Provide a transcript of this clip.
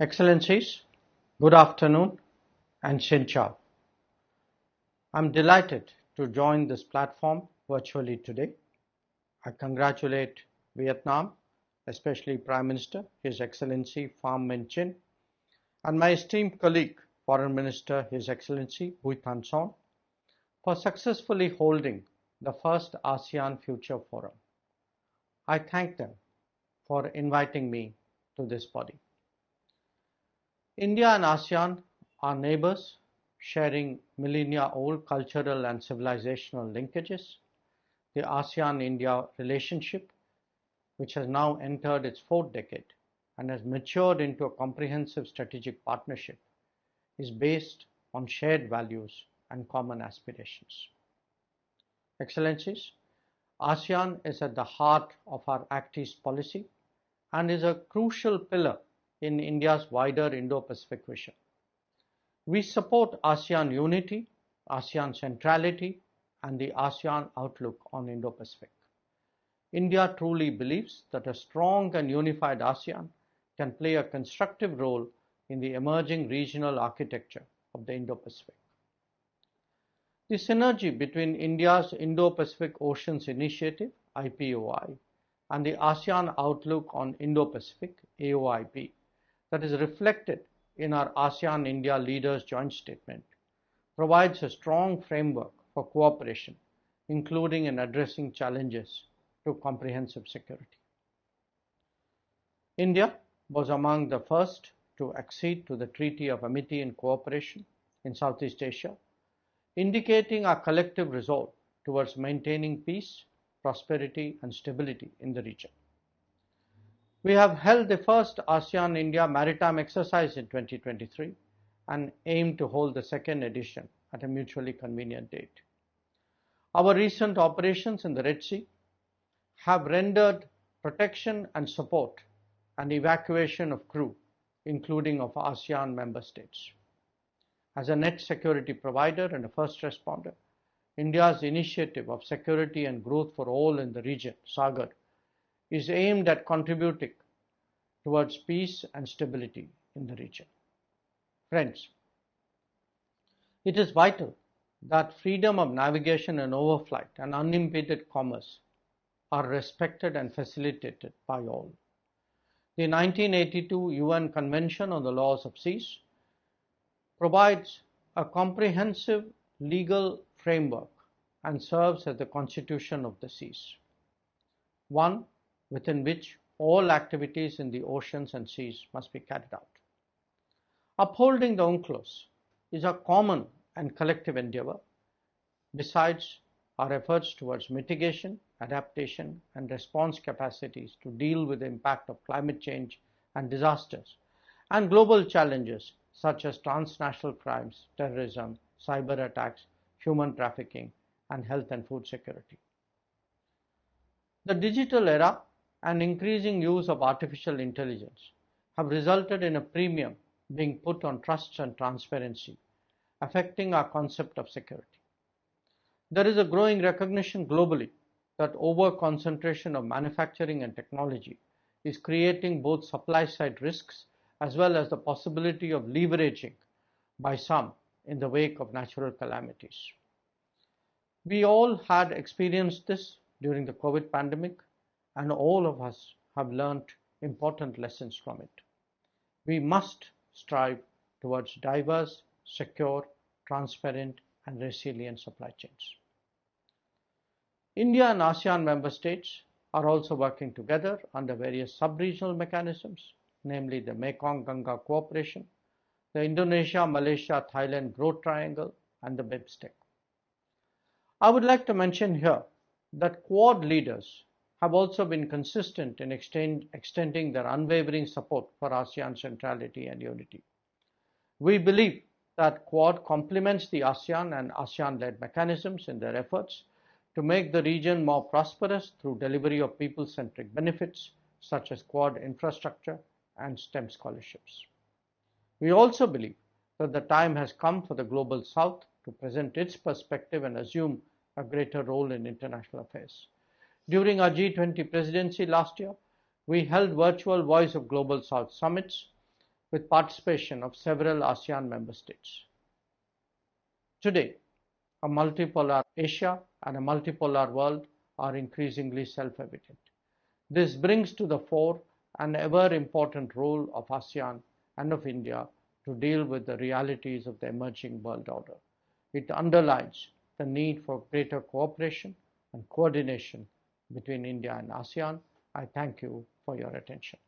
Excellencies, good afternoon and Xin Chao. I'm delighted to join this platform virtually today. I congratulate Vietnam, especially Prime Minister, His Excellency Pham Minh Chinh, and my esteemed colleague, Foreign Minister, His Excellency Bui Thanh Son, for successfully holding the first ASEAN Future Forum. I thank them for inviting me to this body. India and ASEAN are neighbors, sharing millennia-old cultural and civilizational linkages. The ASEAN-India relationship, which has now entered its fourth decade and has matured into a comprehensive strategic partnership, is based on shared values and common aspirations. Excellencies, ASEAN is at the heart of our Act East policy and is a crucial pillar in India's wider Indo-Pacific vision. We support ASEAN unity, ASEAN centrality, and the ASEAN outlook on Indo-Pacific. India truly believes that a strong and unified ASEAN can play a constructive role in the emerging regional architecture of the Indo-Pacific. The synergy between India's Indo-Pacific Oceans Initiative, IPOI, and the ASEAN Outlook on Indo-Pacific, AOIP, that is reflected in our ASEAN-India Leaders' Joint Statement, provides a strong framework for cooperation, including in addressing challenges to comprehensive security. India was among the first to accede to the Treaty of Amity and Cooperation in Southeast Asia, indicating our collective resolve towards maintaining peace, prosperity, and stability in the region. We have held the first ASEAN-India maritime exercise in 2023 and aim to hold the second edition at a mutually convenient date. Our recent operations in the Red Sea have rendered protection and support and evacuation of crew, including of ASEAN member states. As a net security provider and a first responder, India's initiative of security and growth for all in the region, SAGAR, is aimed at contributing towards peace and stability in the region. Friends, it is vital that freedom of navigation and overflight and unimpeded commerce are respected and facilitated by all. The 1982 UN Convention on the Laws of Seas provides a comprehensive legal framework and serves as the constitution of the seas, one within which all activities in the oceans and seas must be carried out. Upholding the UNCLOS is a common and collective endeavor, besides our efforts towards mitigation, adaptation, and response capacities to deal with the impact of climate change and disasters, and global challenges such as transnational crimes, terrorism, cyber attacks, human trafficking, and health and food security. The digital era and increasing use of artificial intelligence have resulted in a premium being put on trust and transparency, affecting our concept of security. There is a growing recognition globally that over-concentration of manufacturing and technology is creating both supply-side risks as well as the possibility of leveraging by some in the wake of natural calamities. We all had experienced this during the COVID pandemic, and all of us have learned important lessons from it. We must strive towards diverse, secure, transparent, and resilient supply chains. India and ASEAN member states are also working together under various sub-regional mechanisms, namely the Mekong-Ganga Cooperation, the Indonesia-Malaysia-Thailand Growth Triangle, and the BIMSTEC. I would like to mention here that Quad leaders have also been consistent in extending their unwavering support for ASEAN centrality and unity. We believe that Quad complements the ASEAN and ASEAN-led mechanisms in their efforts to make the region more prosperous through delivery of people-centric benefits such as Quad infrastructure and STEM scholarships. We also believe that the time has come for the Global South to present its perspective and assume a greater role in international affairs. During our G20 presidency last year, we held virtual Voice of Global South summits with participation of several ASEAN member states. Today, a multipolar Asia and a multipolar world are increasingly self-evident. This brings to the fore an ever-important role of ASEAN and of India to deal with the realities of the emerging world order. It underlines the need for greater cooperation and coordination between India and ASEAN. I thank you for your attention.